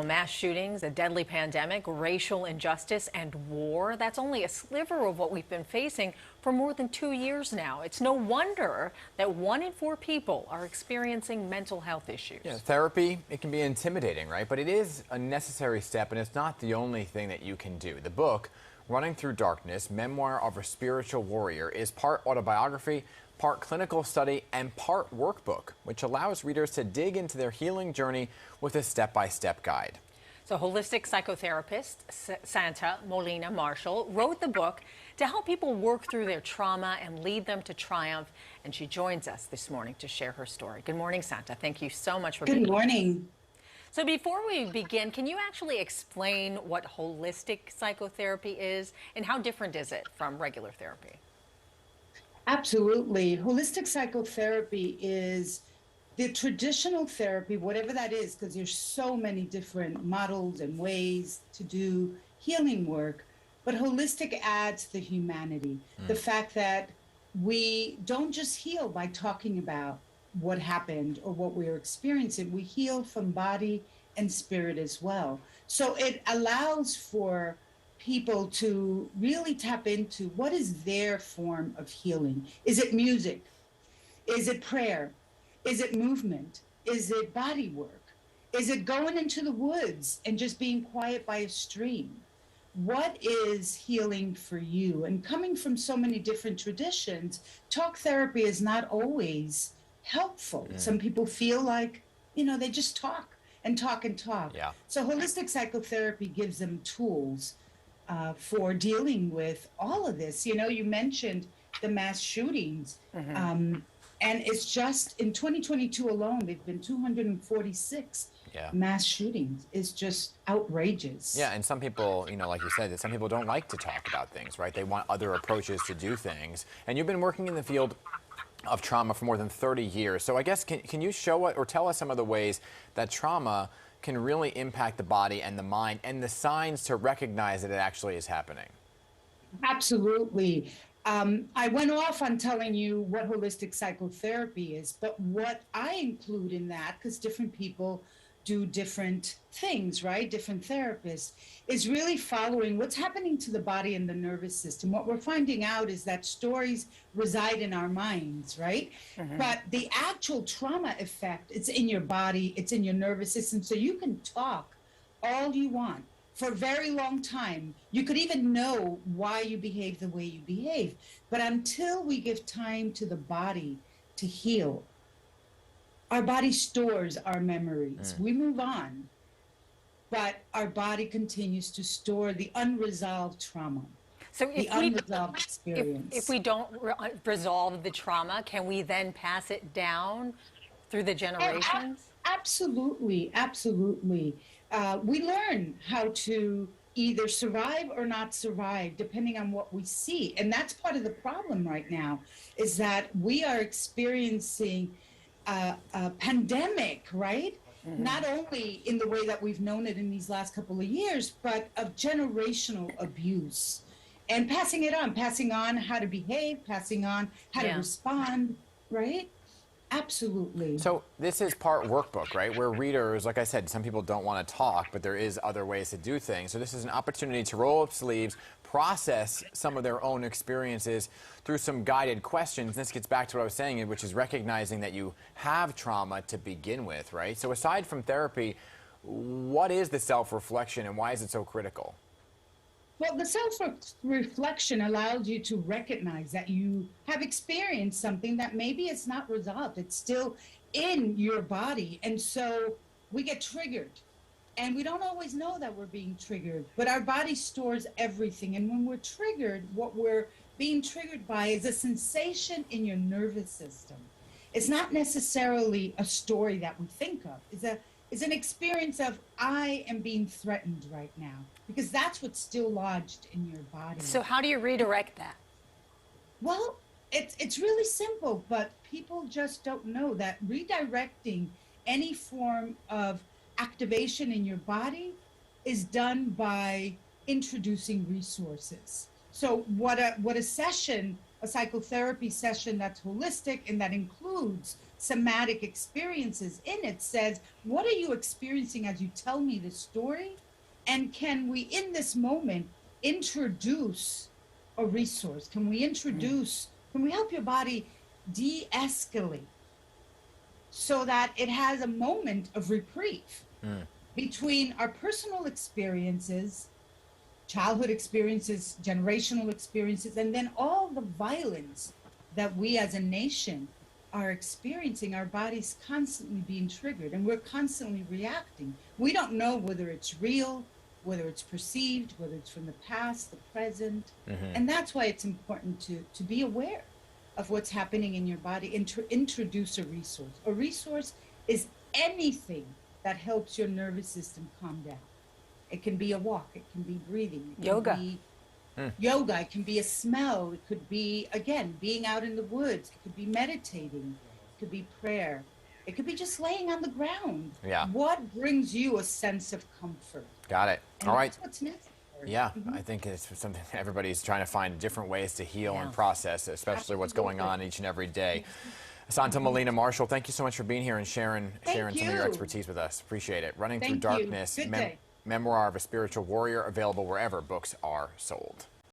Well, mass shootings, a deadly pandemic, racial injustice, and war, that's only a sliver of what we've been facing for more than 2 years now. It's no wonder that 1 in 4 people are experiencing mental health issues. Yeah, therapy, it can be intimidating, right? But it is a necessary step, and it's not the only thing that you can do. The book, Running Through Darkness, Memoir of a Spiritual Warrior, is part autobiography, part clinical study, and part workbook, which allows readers to dig into their healing journey with a step-by-step guide. So holistic psychotherapist Santa Molina Marshall wrote the book to help people work through their trauma and lead them to triumph. And she joins us this morning to share her story. Good morning, Santa. Thank you so much for being here. Good morning. So before we begin, can you actually explain what holistic psychotherapy is and how different is it from regular therapy? Absolutely. Holistic psychotherapy is the traditional therapy, whatever that is, because there's so many different models and ways to do healing work. But holistic adds the humanity, the fact that we don't just heal by talking about what happened or what we're experiencing. We heal from body and spirit as well. So it allows for people to really tap into what is their form of healing. Is it music? Is it prayer? Is it movement? Is it body work? Is it going into the woods and just being quiet by a stream? What is healing for you? And coming from so many different traditions, talk therapy is not always helpful. Some people feel like, they just talk and talk and talk. Yeah. So holistic psychotherapy gives them tools for dealing with all of this. You mentioned the mass shootings. And it's just in 2022 alone, there've been 246 mass shootings. It's just outrageous. Yeah, and some people, like you said, that some people don't like to talk about things, right? They want other approaches to do things. And you've been working in the field of trauma for more than 30 years. So I guess, can you show us or tell us some of the ways that trauma can really impact the body and the mind and the signs to recognize that it actually is happening? Absolutely. I went off on telling you what holistic psychotherapy is, but what I include in that, because different people do different things, right? Different therapists, is really following what's happening to the body and the nervous system. What we're finding out is that stories reside in our minds, right? But the actual trauma effect, it's in your body, it's in your nervous system. So you can talk all you want for a very long time. You could even know why you behave the way you behave. But until we give time to the body to heal, our body stores our memories. We move on, but our body continues to store the unresolved trauma, the unresolved experience. If we don't resolve the trauma, can we then pass it down through the generations? Absolutely, absolutely. We learn how to either survive or not survive, depending on what we see. And that's part of the problem right now, is that we are experiencing a pandemic, right? Not only in the way that we've known it in these last couple of years, but of generational abuse. And passing on how to behave, passing on how to respond, right? Absolutely. So this is part workbook, right? Where readers, like I said, some people don't want to talk, but there is other ways to do things. So this is an opportunity to roll up sleeves, process some of their own experiences through some guided questions. This gets back to what I was saying, which is recognizing that you have trauma to begin with, right? So aside from therapy, what is the self-reflection and why is it so critical? Well, the self-reflection allows you to recognize that you have experienced something that maybe it's not resolved. It's still in your body. And so we get triggered. And we don't always know that we're being triggered, but our body stores everything. And when we're triggered, what we're being triggered by is a sensation in your nervous system. It's not necessarily a story that we think of. It's an experience of, I am being threatened right now, because that's what's still lodged in your body. So how do you redirect that? Well, it's really simple, but people just don't know that redirecting any form of activation in your body is done by introducing resources. So what a session, a psychotherapy session that's holistic and that includes somatic experiences in it says, what are you experiencing as you tell me the story? And can we, in this moment, introduce a resource? Can we help your body de-escalate so that it has a moment of reprieve between our personal experiences, childhood experiences, generational experiences, and then all the violence that we as a nation are experiencing. Our body's constantly being triggered and we're constantly reacting. We don't know whether it's real, whether it's perceived, whether it's from the past, the present. And that's why it's important to be aware of what's happening in your body and to introduce a resource. A resource is anything that helps your nervous system calm down. It can be a walk, it can be breathing, it can Yoga. be yoga, it can be a smell, it could be, again, being out in the woods, it could be meditating, it could be prayer, it could be just laying on the ground. Yeah. What brings you a sense of comfort? Got it. And All right. that's what's necessary. Yeah, I think it's something everybody's trying to find different ways to heal and process, especially what's going on each and every day. Santa Molina Marshall, thank you so much for being here and sharing some of your expertise with us. Appreciate it. Running Through Thank you. Darkness, Good day. Memoir of a Spiritual Warrior, available wherever books are sold.